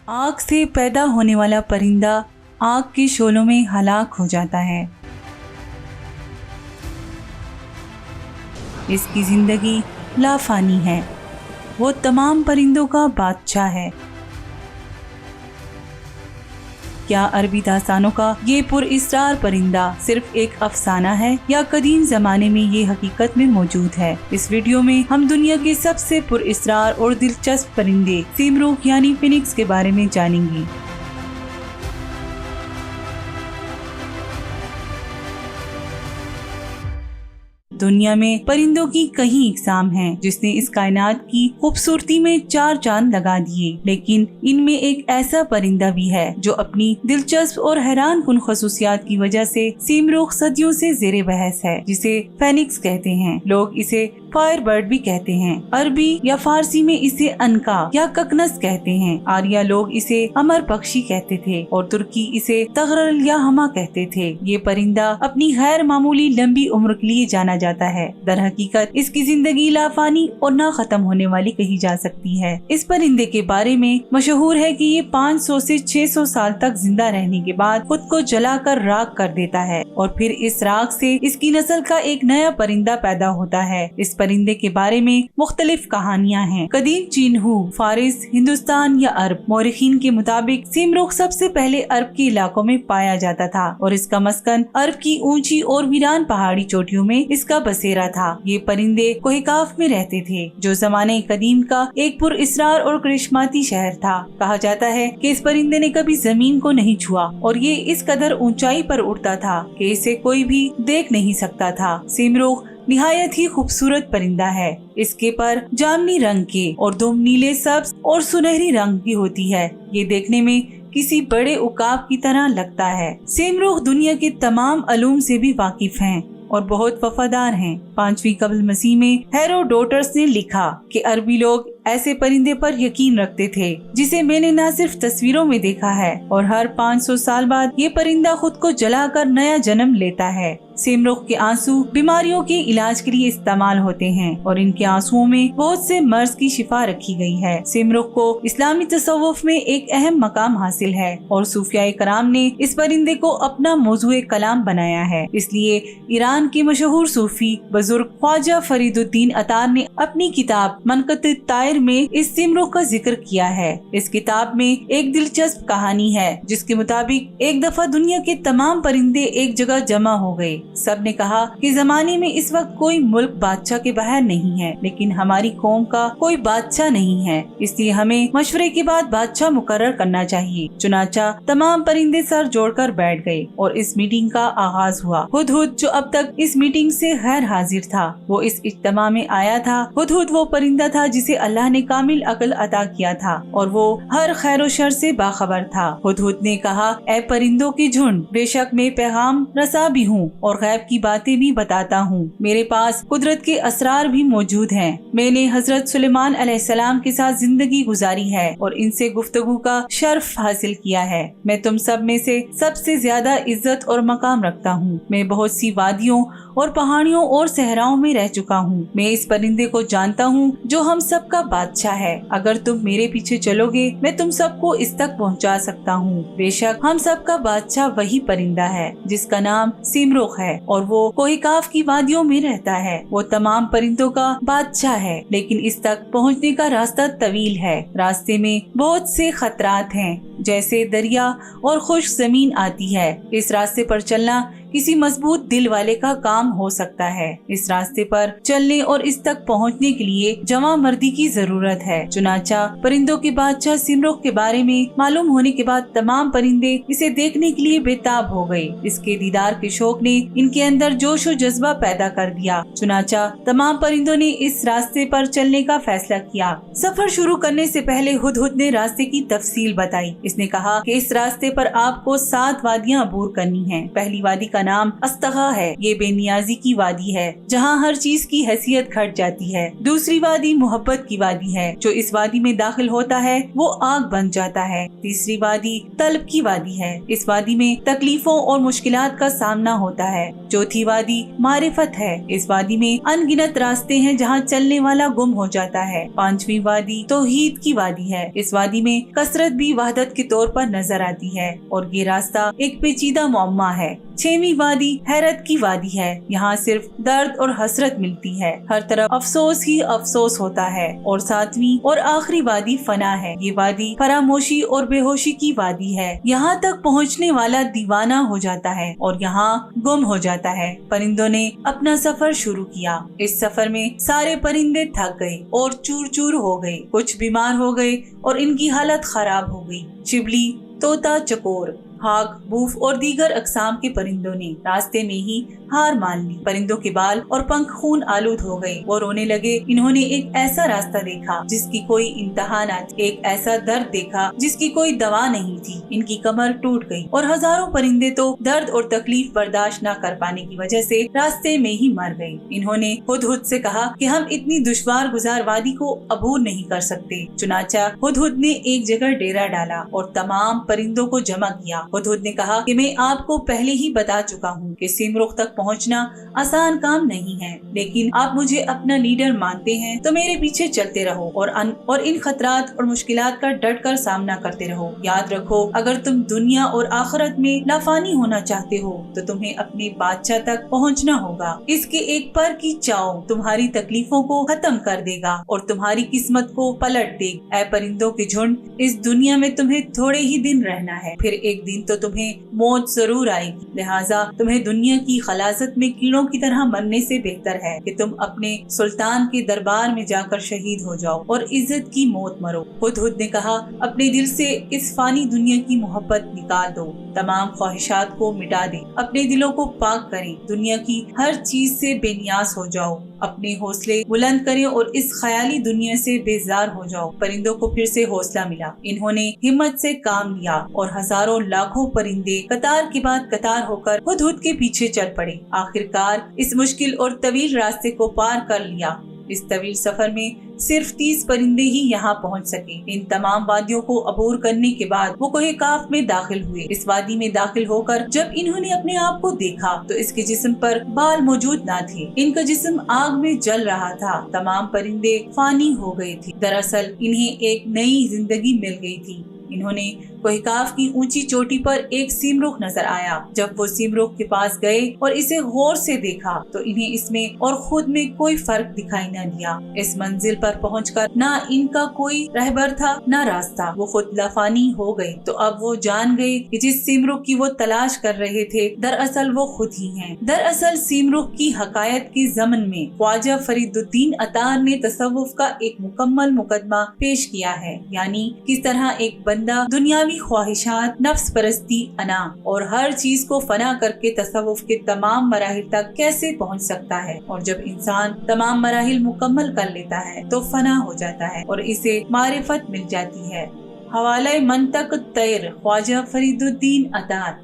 आग से पैदा होने वाला परिंदा आग के शोलों में हलाक हो जाता है। इसकी जिंदगी लाफानी है। वो तमाम परिंदों का बादशाह है। क्या अरबी दास्तानों का ये पुरइस्रार परिंदा सिर्फ एक अफसाना है या कदीम जमाने में ये हकीकत में मौजूद है? इस वीडियो में हम दुनिया के सबसे पुरइस्रार और दिलचस्प परिंदे सिमरुख यानी फिनिक्स के बारे में जानेंगे। दुनिया में परिंदों की कई इकसाम हैं, जिसने इस कायनात की खूबसूरती में चार चांद लगा दिए, लेकिन इनमें एक ऐसा परिंदा भी है जो अपनी दिलचस्प और हैरान कुन खसूसियात की वजह से सिमरुख सदियों से जेरे बहस है, जिसे फेनिक्स कहते हैं। लोग इसे फायर बर्ड भी कहते हैं। अरबी या फारसी में इसे अनका या ककनस कहते हैं। आर्या लोग इसे अमर पक्षी कहते थे और तुर्की इसे तगरल या हमा कहते थे। ये परिंदा अपनी गैर मामूली लंबी उम्र के लिए जाना जाता है। दर हकीकत इसकी जिंदगी लाफानी और ना खत्म होने वाली कही जा सकती है। इस परिंदे के बारे में मशहूर है कि ये 500 से 600 साल तक जिंदा रहने के बाद खुद को जलाकर राख कर देता है और फिर इस राख से इसकी नस्ल का एक नया परिंदा पैदा होता है। इस परिंदे के बारे में मुख्तलिफ कहानियां हैं। कदीम चीनहू, फारिस, हिंदुस्तान या अरब मौरिखीन के मुताबिक सिमरुख सबसे पहले अरब के इलाकों में पाया जाता था और इसका मस्कन अरब की ऊंची और वीरान पहाड़ी चोटियों में इसका बसेरा था। ये परिंदे कोहिकाफ में रहते थे, जो जमाने कदीम का एक पुरइस्रार और करिश्माती शहर था। कहा जाता है कि इस परिंदे ने कभी जमीन को नहीं छुआ और ये इस कदर ऊंचाई पर उड़ता था कि इसे कोई भी देख नहीं सकता था। सिमरुख निहायत ही खूबसूरत परिंदा है। इसके पर जामनी रंग के और दुम नीले, सब्ज और सुनहरी रंग की होती है। ये देखने में किसी बड़े उकाब की तरह लगता है। सिमरुख दुनिया के तमाम अलूम से भी वाकिफ हैं और बहुत वफादार हैं। 5वीं कबल मसीह में हेरोडोटस ने लिखा कि अरबी लोग ऐसे परिंदे पर यकीन रखते थे जिसे मैंने न सिर्फ तस्वीरों में देखा है, और हर 500 साल बाद ये परिंदा खुद को जलाकर नया जन्म लेता है। सिमरुख के आंसू बीमारियों के इलाज के लिए इस्तेमाल होते हैं और इनके आंसुओं में बहुत से मर्ज की शिफा रखी गई है। सिमरुख को इस्लामी तसव्वुफ में एक अहम मकाम हासिल है और सूफियाए कराम ने इस परिंदे को अपना मौजूए कलाम बनाया है। इसलिए ईरान के मशहूर सूफी बुजुर्ग ख्वाजा फरीदुद्दीन अतार ने अपनी किताब मनक़ित तायर में इस सिमरुख का जिक्र किया है। इस किताब में एक दिलचस्प कहानी है जिसके मुताबिक एक दफा दुनिया के तमाम परिंदे एक जगह जमा हो गए। सब ने कहा कि जमाने में इस वक्त कोई मुल्क बादशाह के बाहर नहीं है, लेकिन हमारी कौम का कोई बादशाह नहीं है, इसलिए हमें मशवरे के बाद बादशाह मुकर्रर करना चाहिए। चुनाचा तमाम परिंदे सर जोड़कर बैठ गए और इस मीटिंग का आगाज हुआ। हुदहुद, जो अब तक इस मीटिंग से गैर हाजिर था, वो इस इज्तिमा में आया था। हुदहुद वो परिंदा था जिसे अल्लाह ने कामिल अक्ल अता किया था और वो हर खैर और शर से बाखबर था। हुदहुद ने कहा, ऐ परिंदों की झुंड, बेशक मैं पैगाम रसा भी हूँ और गैब की बातें भी बताता हूँ। मेरे पास कुदरत के असरार भी मौजूद हैं। मैंने हजरत सुलेमान अलैहिस्सलाम के साथ जिंदगी गुजारी है और इनसे गुफ्तगू का शर्फ हासिल किया है। मैं तुम सब में से सबसे ज्यादा इज्जत और मकाम रखता हूँ। मैं बहुत सी वादियों और पहाड़ियों और सहराओं में रह चुका हूँ। मैं इस परिंदे को जानता हूँ जो हम सब का बादशाह है। अगर तुम मेरे पीछे चलोगे, मैं तुम सबको इस तक पहुँचा सकता हूँ। बेशक हम सब का बादशाह वही परिंदा है जिसका नाम सिमरुख है और वो कोहिकाफ की वादियों में रहता है। वो तमाम परिंदों का बादशाह है, लेकिन इस तक पहुँचने का रास्ता तवील है। रास्ते में बहुत से खतरात हैं, जैसे दरिया और खुश्क जमीन आती है। इस रास्ते पर चलना किसी मजबूत दिल वाले का काम हो सकता है। इस रास्ते पर चलने और इस तक पहुंचने के लिए जवां मर्दी की जरूरत है। चुनाचा परिंदों के बादशाह सिमरुख के बारे में मालूम होने के बाद तमाम परिंदे इसे देखने के लिए बेताब हो गए। इसके दीदार के शौक ने इनके अंदर जोश और जज्बा पैदा कर दिया। चुनाचा तमाम परिंदों ने इस रास्ते पर चलने का फैसला किया। सफर शुरू करने से पहले हुदहुद ने रास्ते की तफसील बताई। इसने कहा कि इस रास्ते पर आपको 7 वादियां अबूर करनी हैं। पहली वादी का नाम अस्तगा है। ये बेनियाजी की वादी है जहाँ हर चीज की हैसियत घट जाती है। दूसरी वादी मोहब्बत की वादी है, जो इस वादी में दाखिल होता है वो आग बन जाता है। तीसरी वादी तलब की वादी है, इस वादी में तकलीफों और मुश्किलात का सामना होता है। चौथी वादी मारिफत है, इस वादी में अनगिनत रास्ते हैं जहाँ चलने वाला गुम हो जाता है। पांचवी वादी तौहीद की वादी है, इस वादी में कसरत भी वहदत के तौर पर नजर आती है और ये रास्ता एक पेचीदा मुअम्मा है। छठवीं वादी हैरत की वादी है, यहाँ सिर्फ दर्द और हसरत मिलती है, हर तरफ अफसोस ही अफसोस होता है। और सातवीं और आखिरी वादी फना है, ये वादी फरामोशी और बेहोशी की वादी है। यहाँ तक पहुँचने वाला दीवाना हो जाता है और यहाँ गुम हो जाता है। परिंदों ने अपना सफर शुरू किया। इस सफर में सारे परिंदे थक गए और चूर चूर हो गए, कुछ बीमार हो गए और इनकी हालत खराब हो गई। चिबली, तोता, चकोर, हाक, बूफ और दीगर अकसाम के परिंदों ने रास्ते में ही हार मान ली। परिंदों के बाल और पंख खून आलूद हो गए, वो रोने लगे। इन्होंने एक ऐसा रास्ता देखा जिसकी कोई इंतहा न थी, एक ऐसा दर्द देखा जिसकी कोई दवा नहीं थी। इनकी कमर टूट गई और हजारों परिंदे तो दर्द और तकलीफ बर्दाश्त न कर पाने की वजह से रास्ते में ही मर गए। इन्होंने हुदहुद से कहा कि हम इतनी दुश्वार गुजार वादी को अबूर नहीं कर सकते। चुनाचा हुदहुद ने एक जगह डेरा डाला और तमाम परिंदों को जमा किया। हुदहुद ने कहा कि मैं आपको पहले ही बता चुका हूँ कि सिमरुख तक पहुँचना आसान काम नहीं है, लेकिन आप मुझे अपना लीडर मानते हैं तो मेरे पीछे चलते रहो और इन खतरात और मुश्किलात का डट कर सामना करते रहो। याद रखो, अगर तुम दुनिया और आखिरत में लाफानी होना चाहते हो तो तुम्हें अपने बादशाह तक पहुँचना होगा। इसके एक पर की चाव तुम्हारी तकलीफों को खत्म कर देगा और तुम्हारी किस्मत को पलट देगा। ऐ परिंदों के झुंड, इस दुनिया में तुम्हें थोड़े ही दिन रहना है, फिर एक दिन तो तुम्हें मौत जरूर आएगी। लिहाजा तुम्हें दुनिया की खलासत में कीड़ों की तरह मरने से बेहतर है कि तुम अपने सुल्तान के दरबार में जाकर शहीद हो जाओ और इज्जत की मौत मरो। हुदहुद ने कहा, अपने दिल से इस फानी दुनिया की मोहब्बत निकाल दो, तमाम ख्वाहिशात को मिटा दे, अपने दिलों को पाक करें, दुनिया की हर चीज से बेनियाज हो जाओ, अपने हौसले बुलंद करें और इस ख्याली दुनिया से बेजार हो जाओ। परिंदों को फिर से हौसला मिला। इन्होंने हिम्मत से काम लिया और हजारों लाखों परिंदे कतार के बाद कतार होकर हुदहुद के पीछे चल पड़े। आखिरकार इस मुश्किल और तवील रास्ते को पार कर लिया। इस तवील सफर में सिर्फ 30 परिंदे ही यहाँ पहुँच सके। इन तमाम वादियों को अबूर करने के बाद वो कोहे काफ में दाखिल हुए। इस वादी में दाखिल होकर जब इन्होंने अपने आप को देखा तो इसके जिस्म पर बाल मौजूद न थे। इनका जिस्म आग में जल रहा था। तमाम परिंदे फानी हो गए थे। दरअसल इन्हें एक नई जिंदगी मिल गई थी। इन्होंने कोहिकाफ की ऊंची चोटी पर एक सिमरुख नजर आया। जब वो सिमरुख के पास गए और इसे गौर से देखा तो इन्हें इसमें और खुद में कोई फर्क दिखाई न दिया। इस मंजिल पर पहुंचकर ना इनका कोई रहबर था न रास्ता, वो खुद लफानी हो गए। तो अब वो जान गए कि जिस सिमरुख की वो तलाश कर रहे थे दरअसल वो खुद ही हैं। दरअसल सिमरुख की हकायत के ज़मन में ख्वाजा फरीदुद्दीन अतार ने तसव्वुफ का एक मुकम्मल मुकदमा पेश किया है, यानी किस तरह एक बंदा दुनियावी ख्वाहिशात, नफ्स परस्ती, अना और हर चीज को फना करके तसव्वुफ के तमाम मराहिल तक कैसे पहुंच सकता है। और जब इंसान तमाम मराहिल मुकम्मल कर लेता है तो फना हो जाता है और इसे मारिफत मिल जाती है। हवाला मंतक तैर, ख्वाजा फरीदुद्दीन अतार।